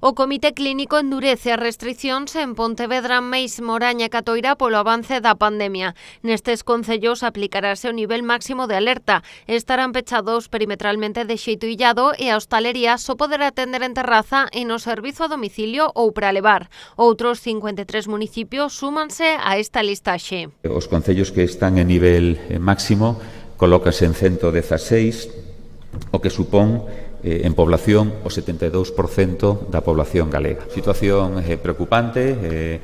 O Comité Clínico endurece as restricións en Pontevedra, Meis, Moraña e Catoira polo avance da pandemia. Nestes concellos aplicarase o nivel máximo de alerta. Estarán pechados perimetralmente de xeito illado e a hostalería só poderá atender en terraza e no servizo a domicilio ou para levar. Outros 53 municipios súmanse a esta listaxe. Os concellos que están en nivel máximo colócanse en 116, o que supón en población o 72% da población galega. Situación preocupante,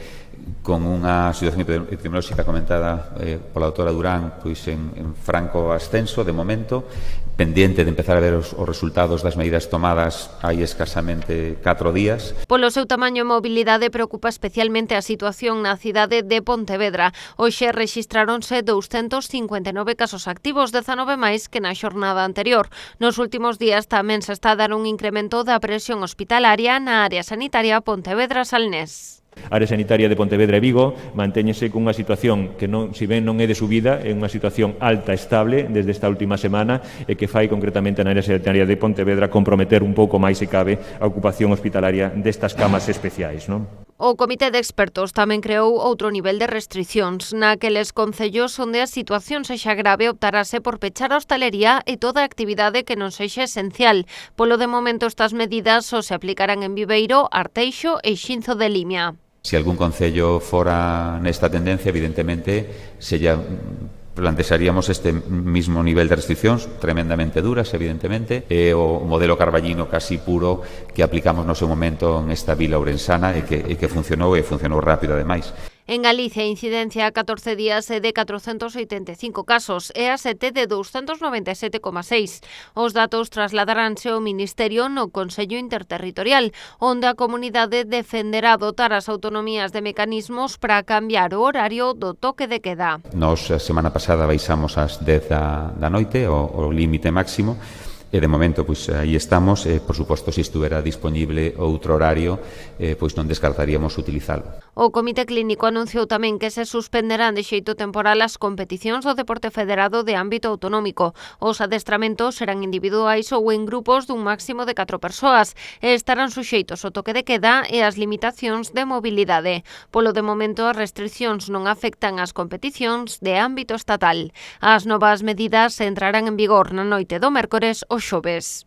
con unha situación epidemiolóxica comentada pola doutora Durán pois en franco ascenso de momento, pendiente de empezar a ver os resultados das medidas tomadas hai escasamente 4 días. Polo seu tamaño e mobilidade preocupa especialmente a situación na cidade de Pontevedra. Hoxe rexistráronse 259 casos activos, 19 máis que na xornada anterior. Nos últimos días tamén se está a dar un incremento da presión hospitalaria na área sanitaria Pontevedra-Salnés. A área sanitaria de Pontevedra e Vigo mantéñese cunha situación que, si ben non é de subida, é unha situación alta, estable, desde esta última semana, e que fai concretamente na área sanitaria de Pontevedra comprometer un pouco máis, se cabe, a ocupación hospitalaria destas camas especiais, non? O Comité de Expertos tamén creou outro nivel de restricións. Naqueles concellos onde a situación sexa grave optarase por pechar a hostalería e toda a actividade que non sexa esencial. Polo de momento estas medidas só se aplicarán en Viveiro, Arteixo e Xinzo de Limia. Se algún concello fora nesta tendencia, evidentemente, plantearíamos este mismo nivel de restriccións, tremendamente duras, evidentemente, e o modelo carballino casi puro que aplicamos no seu momento nesta vila ourensana e que funcionou rápido, ademais. En Galicia, a incidencia a 14 días é de 485 casos e a 7 de 297,6. Os datos trasladaránse ao Ministerio no Consello Interterritorial, onde a comunidade defenderá dotar as autonomías de mecanismos para cambiar o horario do toque de queda. Nos, a semana pasada, baixamos ás 10 da noite, o límite máximo, e de momento, pois, aí estamos. Por suposto, se estuvera disponible outro horario, pois non descartaríamos utilizalo. O Comité Clínico anunciou tamén que se suspenderán de xeito temporal as competicións do deporte federado de ámbito autonómico. Os adestramentos serán individuais ou en grupos dun máximo de 4 persoas e estarán suxeitos ao toque de queda e as limitacións de mobilidade. Polo de momento, as restricións non afectan as competicións de ámbito estatal. As novas medidas entrarán en vigor na noite do mércores o xoves.